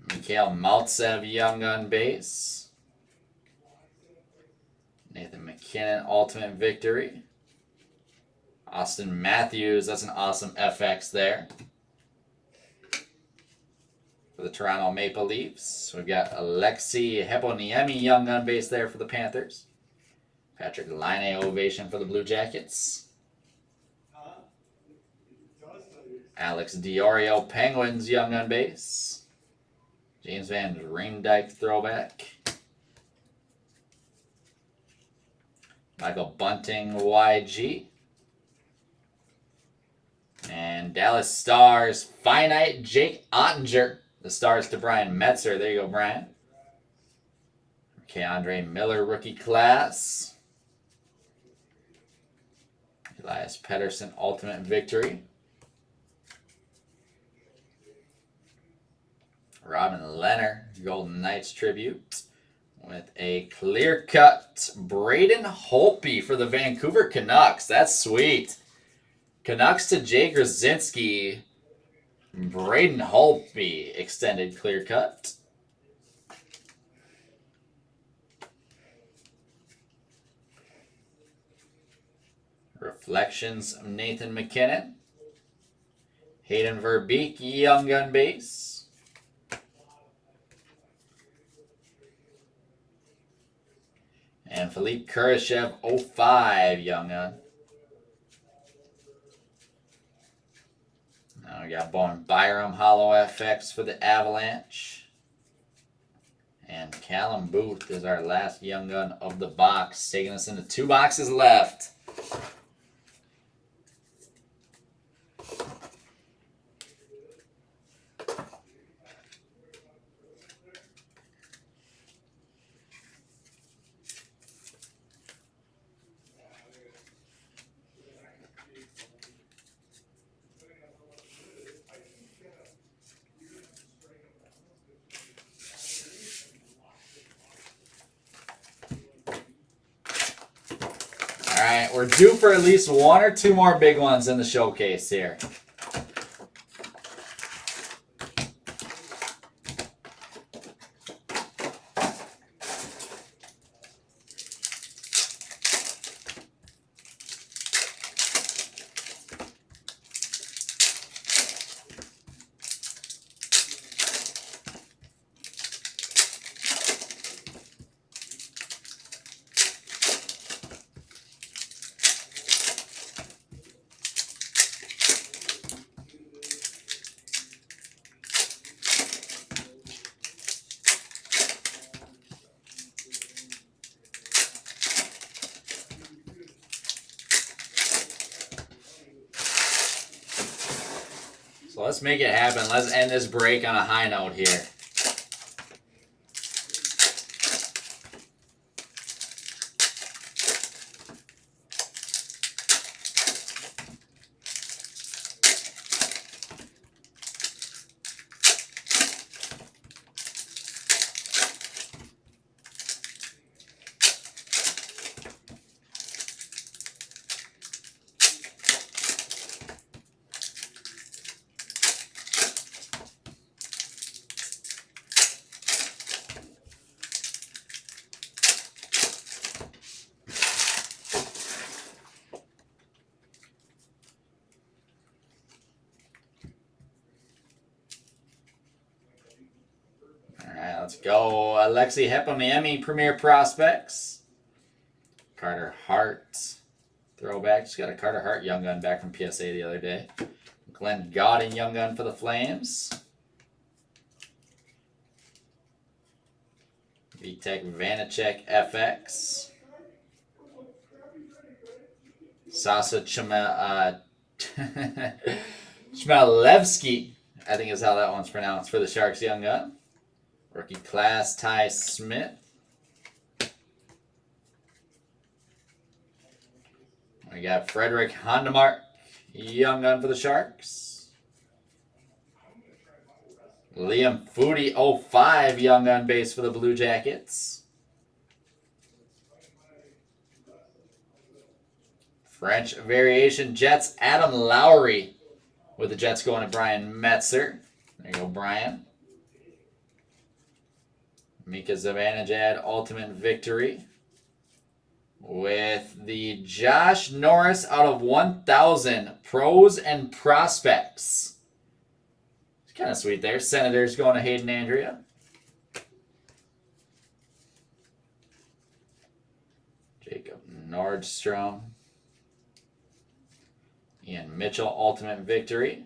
Mikhail Maltsev, Young Gun base. Nathan McKinnon, Ultimate Victory. Austin Matthews, that's an awesome FX there. For the Toronto Maple Leafs. We've got Alexei Heponiemi, Young Gun base there for the Panthers. Patrick Laine, Ovation for the Blue Jackets. Alex Diorio, Penguins, Young Gun base. James Van Riemdijk, throwback. Michael Bunting, YG. And Dallas Stars, Finite, Jake Ottinger. The Stars to Brian Metzer. There you go, Brian. Keandre Miller, rookie class. Elias Pettersson, Ultimate Victory. Robin Leonard, Golden Knights tribute. With a clear-cut Braden Holtby for the Vancouver Canucks. That's sweet. Canucks to Jay Grzinski. Braden Holtby, extended clear-cut. Reflections, Nathan McKinnon. Hayden Verbeek, Young Gun base. And Philippe Kurashev, 05, Young Gun. Now we got Bowen Byram, Hollow FX for the Avalanche. And Callum Booth is our last Young Gun of the box, taking us into 2 boxes left. All right, we're due for at least 1 or 2 more big ones in the showcase here. So let's make it happen. Let's end this break on a high note here. right, let's go. Alexi Hepamiemi, Premier Prospects. Carter Hart. Throwback. Just got a Carter Hart Young Gun back from PSA the other day. Glenn Gaudin Young Gun for the Flames. Vitek Vanacek FX. Sasa Chmelevsky, I think is how that one's pronounced, for the Sharks Young Gun. Rookie class, Ty Smith. We got Frederick Hondemark, Young Gun for the Sharks. Liam Foudy, 05 Young Gun base for the Blue Jackets. French Variation Jets, Adam Lowry, with the Jets going to Brian Metzer. There you go, Brian. Mika Zibanejad, Ultimate Victory. With the Josh Norris out of 1,000 Pros and Prospects. It's kind of sweet there. Senators going to Hayden Andrea. Jacob Nordstrom. Ian Mitchell, Ultimate Victory.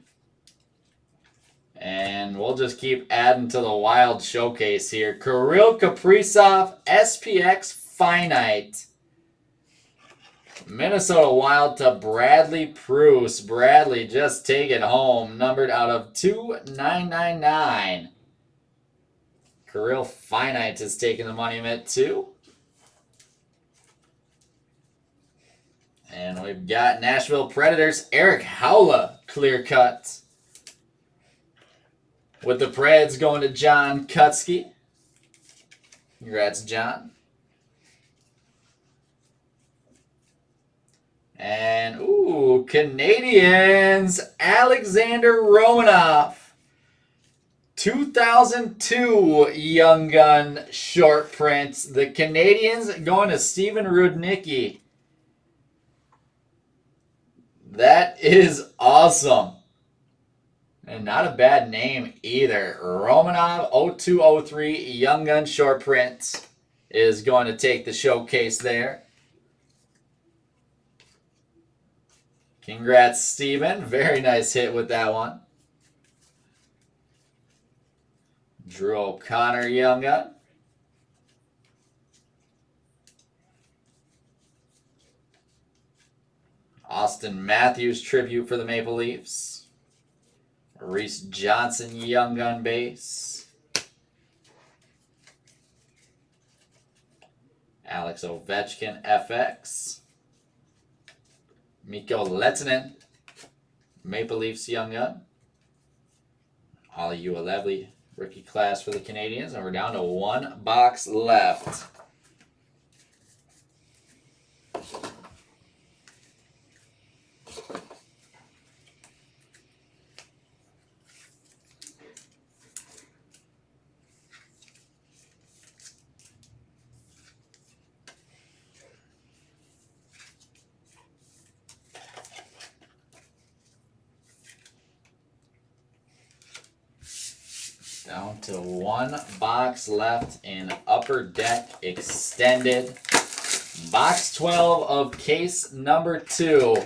And we'll just keep adding to the Wild showcase here. Kirill Kaprizov, SPX Finite. Minnesota Wild to Bradley Pruce. Bradley just take it home. Numbered out of 2,999. Kirill Finite is taking the money mitt too. And we've got Nashville Predators, Eric Howla, clear cut. With the Preds going to John Kutsky. Congrats, John. And, ooh, Canadians, Alexander Romanov. 2002 Young Gun short print. The Canadians going to Steven Rudnicki. That is awesome. And not a bad name either. Romanov 0203 Young Gun short print is going to take the showcase there. Congrats, Steven. Very nice hit with that one. Drew O'Connor Young Gun. Austin Matthews tribute for the Maple Leafs. Reese Johnson Young Gun base. Alex Ovechkin FX. Mikko Lehtinen Maple Leafs Young Gun. Olli Juolevi rookie class for the Canadians. And we're down to one box left. Down to one box left in Upper Deck Extended. Box 12 of case number 2.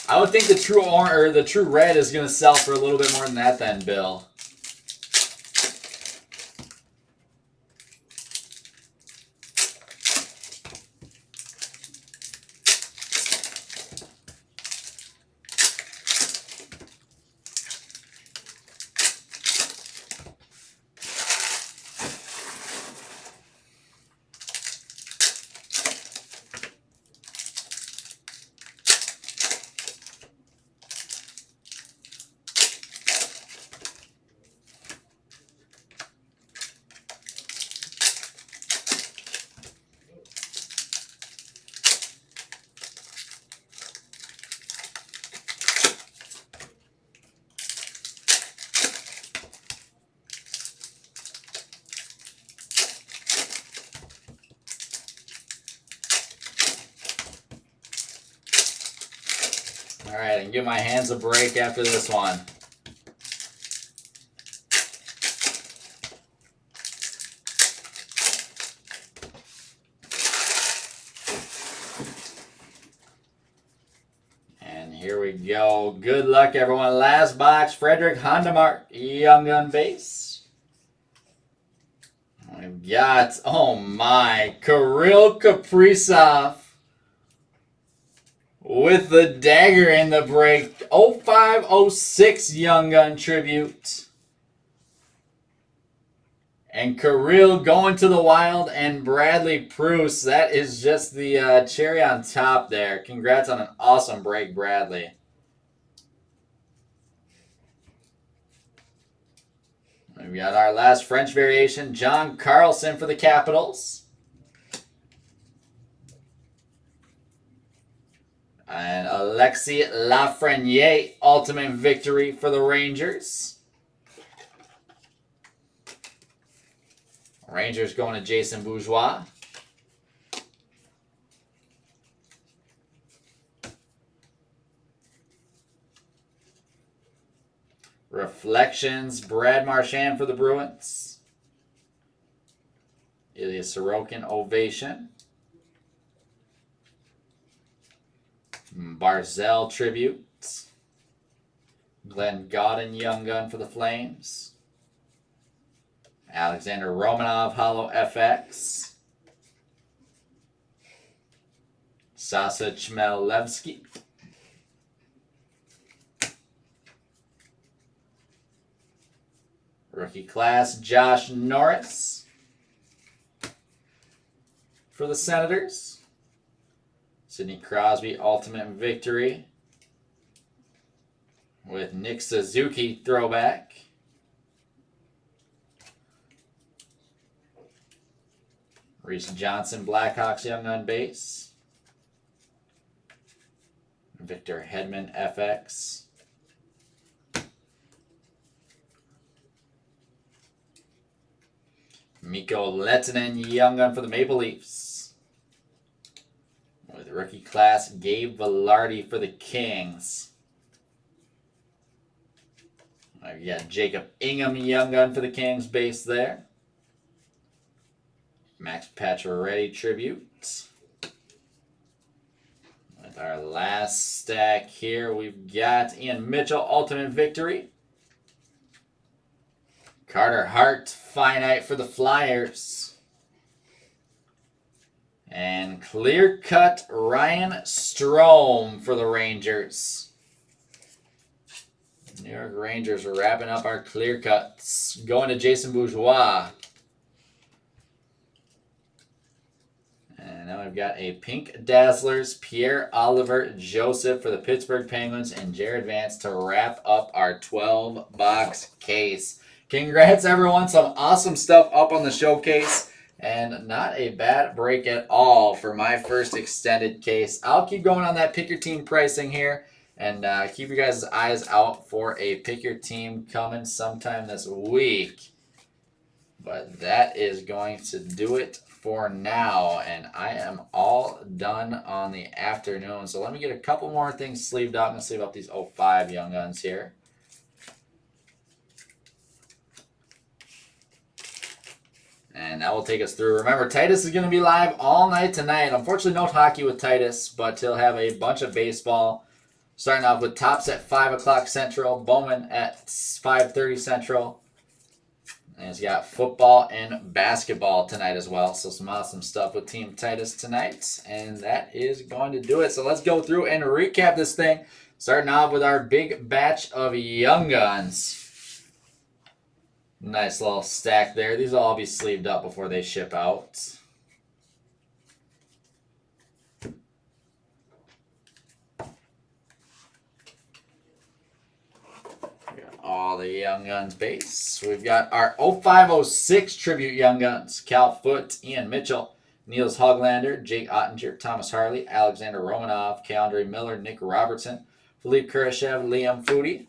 I would think the true orange or the true red is going to sell for a little bit more than that then, Bill. All right, and give my hands a break after this one. And here we go. Good luck, everyone. Last box, Frederick Hondemark, Young Gun base. We've got, oh my, Kirill Kaprizov with the dagger in the break. 0506 Young Gun tribute. And Kirill going to the Wild, and Bradley Pruce. That is just the cherry on top there. Congrats on an awesome break, Bradley. We've got our last French variation, John Carlson for the Capitals. And Alexis Lafreniere, ultimate victory for the Rangers. Rangers going to Jason Bourgeois. Reflections, Brad Marchand for the Bruins. Ilya Sorokin, Ovation. Barzell tribute. Glenn Gaudin, Young Gun for the Flames. Alexander Romanov, Hollow FX. Sasa Chmelevsky. Rookie class, Josh Norris for the Senators. Sidney Crosby, ultimate victory with Nick Suzuki throwback. Reese Johnson, Blackhawks Young Gun base. Victor Hedman FX. Mikko Lehtinen Young Gun for the Maple Leafs. With rookie class, Gabe Velarde for the Kings. We got Jacob Ingham Young Gun for the Kings base there. Max Pacioretty tribute. With our last stack here, we've got Ian Mitchell ultimate victory. Carter Hart finite for the Flyers. And clear cut Ryan Strome for the Rangers. New York Rangers are wrapping up our clear cuts. Going to Jason Bourgeois. And now we've got a Pink Dazzlers, Pierre-Olivier Joseph for the Pittsburgh Penguins, and Jared Vance to wrap up our 12-box case. Congrats, everyone. Some awesome stuff up on the showcase. And not a bad break at all for my first extended case. I'll keep going on that pick your team pricing here. And keep you guys' eyes out for a pick your team coming sometime this week. But that is going to do it for now. And I am all done on the afternoon. So let me get a couple more things sleeved up. I'm going to sleeve up these 05 Young Guns here. And that will take us through. Remember, Titus is going to be live all night tonight. Unfortunately, no hockey with Titus, but he'll have a bunch of baseball. Starting off with Tops at 5 o'clock Central, Bowman at 5:30 Central. And he's got football and basketball tonight as well. So some awesome stuff with Team Titus tonight. And that is going to do it. So let's go through and recap this thing. Starting off with our big batch of Young Guns. Nice little stack there. These will all be sleeved up before they ship out. All the Young Guns base. We've got our 0506 Tribute Young Guns. Cal Foote, Ian Mitchell, Niels Hoglander, Jake Ottinger, Thomas Harley, Alexander Romanov, Keandre Miller, Nick Robertson, Philippe Kurashev, Liam Foudy.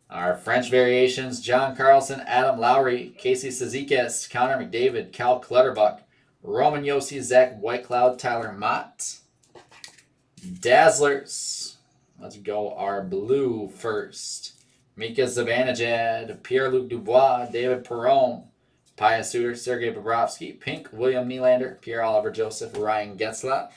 Our French variations, John Carlson, Adam Lowry, Casey Cizikas, Connor McDavid, Cal Clutterbuck, Roman Josi, Zach Whitecloud, Tyler Mott. Dazzlers, Let's go our blue first. Mika Zibanejad, Pierre-Luc Dubois, David Perron, Pius Suter, Sergei Bobrovsky, Pink, William Nylander, Pierre-Oliver Joseph, Ryan Getzlaf.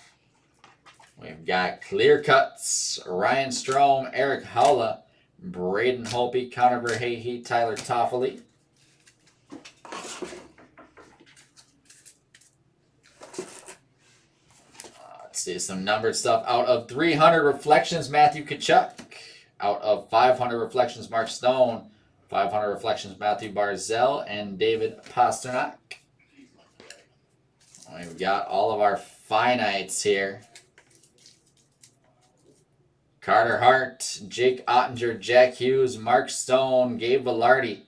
We've got clear cuts, Ryan Strome, Eric Haula, Braden Holtby, Connor Verhage, Tyler Toffoli. Let's see some numbered stuff. Out of 300 reflections, Matthew Tkachuk. Out of 500 reflections, Mark Stone. 500 reflections, Matthew Barzal and David Pastrnak. We've got all of our finites here. Carter Hart, Jake Ottinger, Jack Hughes, Mark Stone, Gabe Vilardi,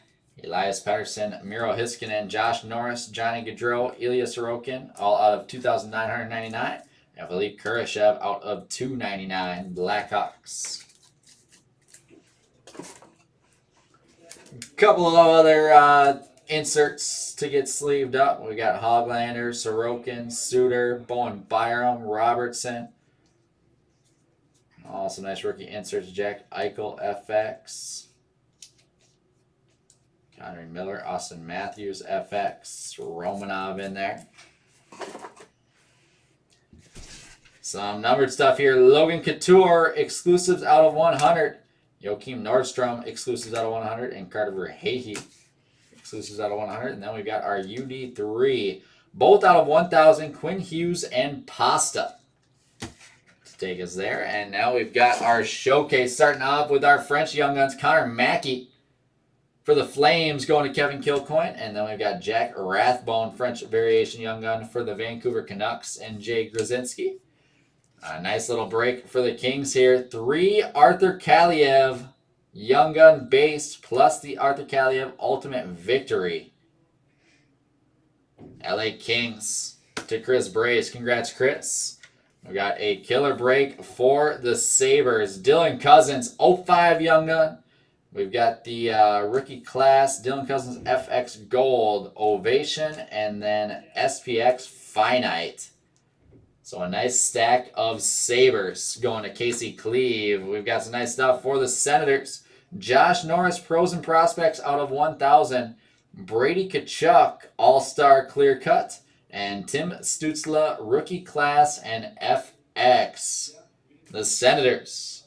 Elias Pettersson, Miro Heiskanen, Josh Norris, Johnny Gaudreau, Ilya Sorokin, all out of 2,999. And Philippe Kurashev out of 299, Blackhawks. Couple of other inserts to get sleeved up. We got Hoglander, Sorokin, Suter, Bowen Byram, Robertson. Also nice rookie inserts. Jack Eichel, FX. Connor Miller, Austin Matthews, FX. Romanov in there. Some numbered stuff here. Logan Couture, exclusives out of 100. Joakim Nordstrom, exclusives out of 100. And Carter Verhage, exclusives out of 100. And then we've got our UD3. Both out of 1,000. Quinn Hughes and Pasta. Take us there. And now we've got our showcase starting off with our French Young Guns. Connor Mackey for the Flames going to Kevin Kilcoyne. And then we've got Jack Rathbone, French Variation Young Gun for the Vancouver Canucks and Jay Grzinski. A nice little break for the Kings here. 3 Arthur Kaliev Young Gun base plus the Arthur Kaliev Ultimate Victory. LA Kings to Chris Brace. Congrats, Chris. We got a killer break for the Sabres. Dylan Cousins, 05 Young Gun. We've got the rookie class, Dylan Cousins FX Gold, Ovation, and then SPX Finite. So a nice stack of Sabres going to Casey Cleve. We've got some nice stuff for the Senators. Josh Norris, Pros and Prospects out of 1,000. Brady Tkachuk, All-Star Clear Cut. And Tim Stützle, Rookie Class and FX. The Senators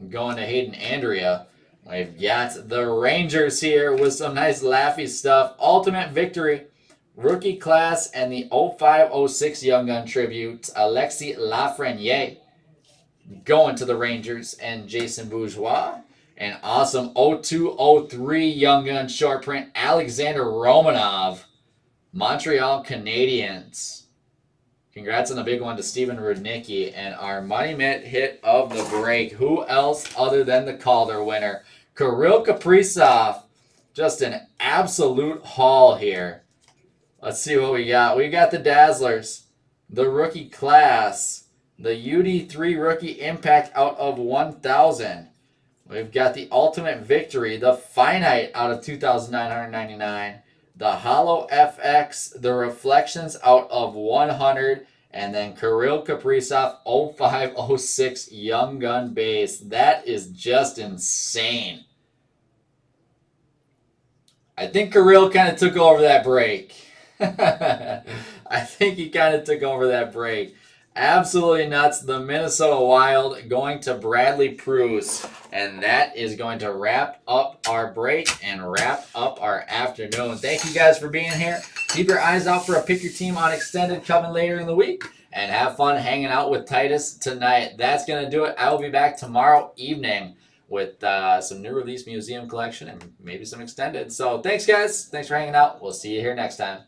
going to Hayden Andrea. We've got the Rangers here with some nice laughy stuff. Ultimate Victory, Rookie Class, and the 05-06 Young Gun Tribute, Alexis Lafreniere. Going to the Rangers and Jason Bourgeois. And awesome 02-03 Young Gun Short Print, Alexander Romanov. Montreal Canadiens. Congrats on the big one to Steven Rudnicki. And our Money Mitt hit of the break. Who else other than the Calder winner? Kirill Kaprizov. Just an absolute haul here. Let's see what we got. We got the Dazzlers. The Rookie Class. The UD3 Rookie Impact out of 1,000. We've got the Ultimate Victory. The Finite out of 2,999. The Holo FX, the Reflections out of 100, and then Kirill Kaprizov 05-06 Young Gun base. That is just insane. I think Kirill kind of took over that break. I think he kind of took over that break. Absolutely nuts. The Minnesota Wild going to Bradley Pruce. And that is going to wrap up our break and wrap up our afternoon. Thank you guys for being here. Keep your eyes out for a Pick Your Team on Extended coming later in the week. And have fun hanging out with Titus tonight. That's going to do it. I will be back tomorrow evening with some new release museum collection and maybe some extended. So thanks, guys. Thanks for hanging out. We'll see you here next time.